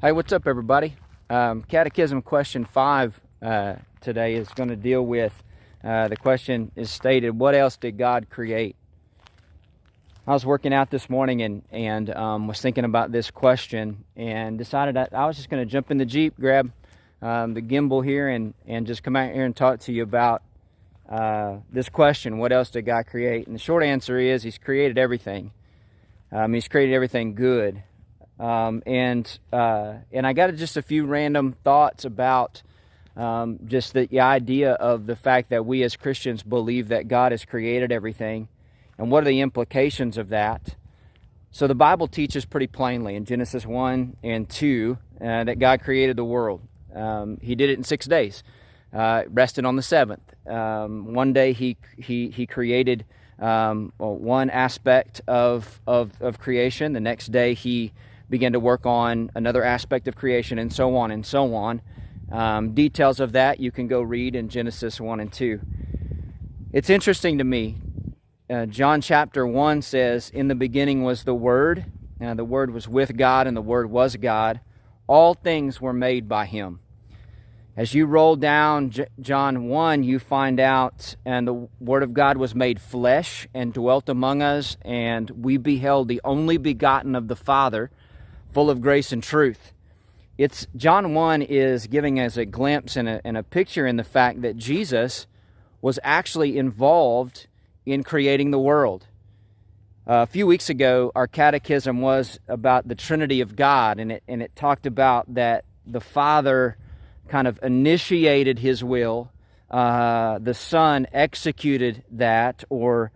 Hey, what's up, everybody? Catechism Question 5 today is going to deal with, the question is stated, what else did God create? I was working out this morning and was thinking about this question and decided I was just going to jump in the Jeep, grab the gimbal here and just come out here and talk to you about this question, what else did God create? And the short answer is He's created everything. He's created everything good. And I got just a few random thoughts about just the idea of the fact that we as Christians believe that God has created everything, and what are the implications of that. So the Bible teaches pretty plainly in Genesis 1 and 2 that God created the world. He did it in 6 days, rested on the seventh. One day he created one aspect of creation. The next day he began to work on another aspect of creation, and so on and so on. Details of that you can go read in Genesis 1 and 2. It's interesting to me. John chapter 1 says, "In the beginning was the Word, and the Word was with God, and the Word was God. All things were made by Him." As you roll down John 1, you find out, "And the Word of God was made flesh and dwelt among us, and we beheld the only begotten of the Father, full of grace and truth." John 1 is giving us a glimpse and a picture in the fact that Jesus was actually involved in creating the world. A few weeks ago, our catechism was about the Trinity of God, and it talked about that the Father kind of initiated His will, the Son executed that or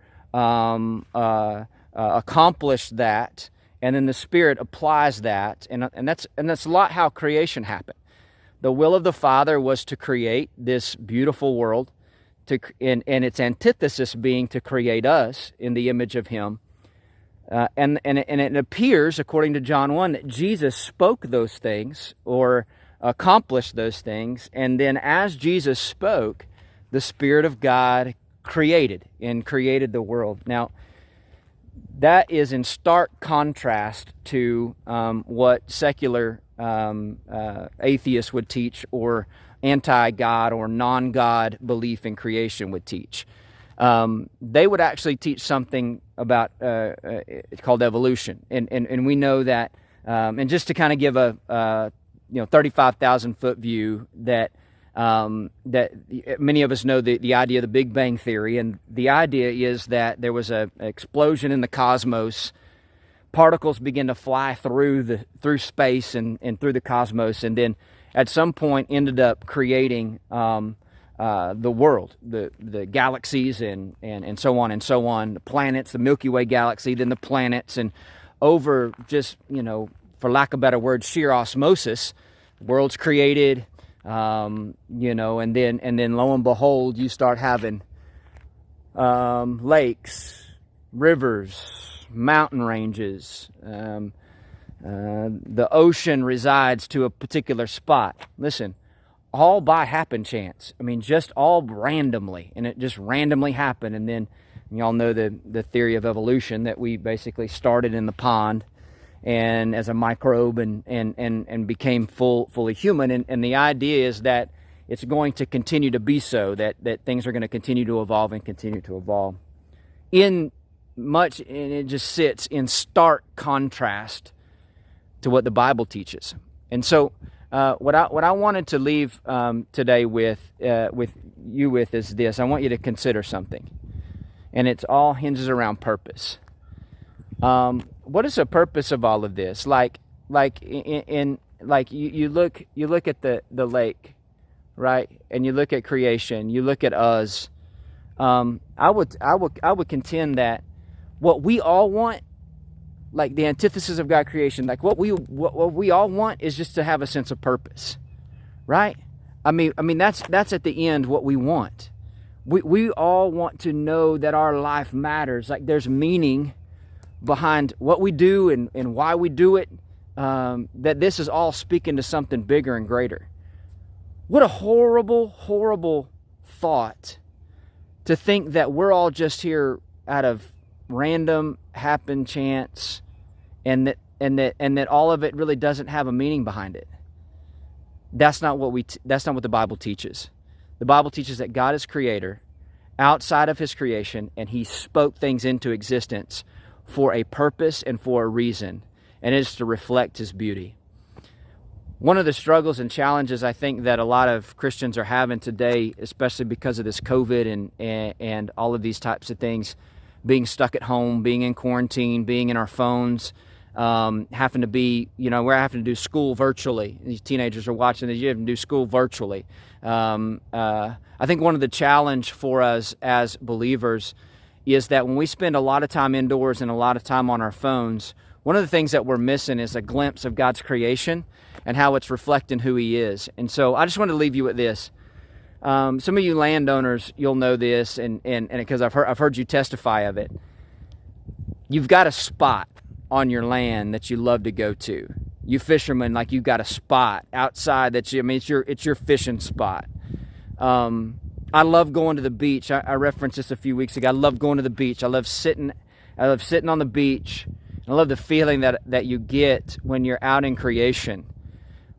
accomplished that, and then the Spirit applies that, and that's a lot how creation happened. The will of the Father was to create this beautiful world, and its antithesis being to create us in the image of Him. And it appears, according to John 1, that Jesus spoke those things or accomplished those things, and then as Jesus spoke, the Spirit of God created the world. Now, that is in stark contrast to what secular atheists would teach, or anti-God or non-God belief in creation would teach. They would actually teach something about it's called evolution, and we know that. And just to kind of give a 35,000 foot view, that many of us know the idea of the Big Bang Theory, and the idea is that there was an explosion in the cosmos. Particles begin to fly through space and through the cosmos, and then at some point ended up creating the world, the galaxies, and so on and so on, the planets, the Milky Way galaxy, then the planets, and over just, for lack of a better word, sheer osmosis, the world's created. And then lo and behold, you start having lakes, rivers, mountain ranges. The ocean resides to a particular spot. Listen, all by happen chance. Just all randomly, and it just randomly happened. And then y'all know the theory of evolution, that we basically started in the pond and as a microbe and became fully human. And the idea is that it's going to continue to be so, that things are going to continue to evolve and continue to evolve. And it just sits in stark contrast to what the Bible teaches. And so what I wanted to leave today with you is this. I want you to consider something. And it's all hinges around purpose. What is the purpose of all of this? You look at the lake, right? And you look at creation. You look at us. I would contend that what we all want, like the antithesis of God creation, like what we all want is just to have a sense of purpose, right? That's at the end what we want. We all want to know that our life matters, like there's meaning behind what we do and why we do it, that this is all speaking to something bigger and greater. What a horrible, horrible thought to think that we're all just here out of random happen chance and that all of it really doesn't have a meaning behind it. That's not what that's not what the Bible teaches. The Bible teaches that God is creator outside of his creation, and he spoke things into existence for a purpose and for a reason, and it is to reflect his beauty. One of the struggles and challenges I think that a lot of Christians are having today, especially because of this COVID and all of these types of things, being stuck at home, being in quarantine, being in our phones, having to be, we're having to do school virtually. These teenagers are watching this, you have to do school virtually. I think one of the challenge for us as believers is that when we spend a lot of time indoors and a lot of time on our phones, one of the things that we're missing is a glimpse of God's creation and how it's reflecting who he is. And so I just want to leave you with this. Some of you landowners, you'll know this, and because I've heard you testify of it. You've got a spot on your land that you love to go to. You fishermen, like, you've got a spot outside that it's your fishing spot. I love going to the beach. I referenced this a few weeks ago. I love going to the beach. I love sitting on the beach. I love the feeling that you get when you're out in creation.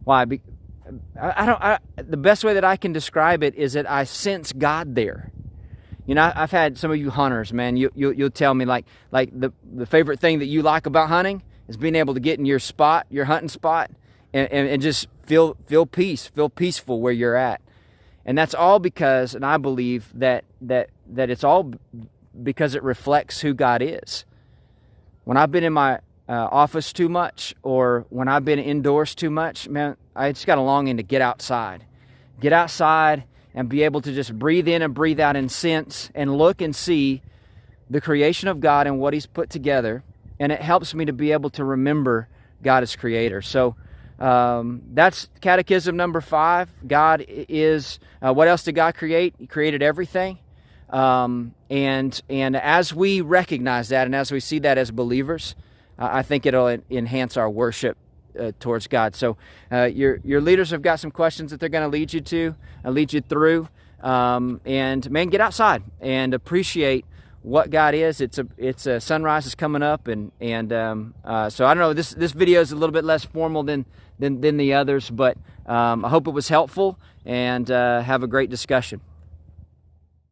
Why? The best way that I can describe it is that I sense God there. I've had some of you hunters, man. You'll tell me like the favorite thing that you like about hunting is being able to get in your spot, your hunting spot, and just feel peaceful where you're at. And that's all because, and I believe that it's all because it reflects who God is. When I've been in my office too much, or when I've been indoors too much, man, I just got a longing to get outside and be able to just breathe in and breathe out and sense and look and see the creation of God and what he's put together. And it helps me to be able to remember God as creator. So that's Catechism number 5. God is, what else did God create? He created everything. And as we recognize that and as we see that as believers, I think it'll enhance our worship towards God. So your leaders have got some questions that they're going to lead you through. And man, get outside and appreciate what God is. It's a sunrise is coming up, and so I don't know. This video is a little bit less formal than the others, but I hope it was helpful, and have a great discussion.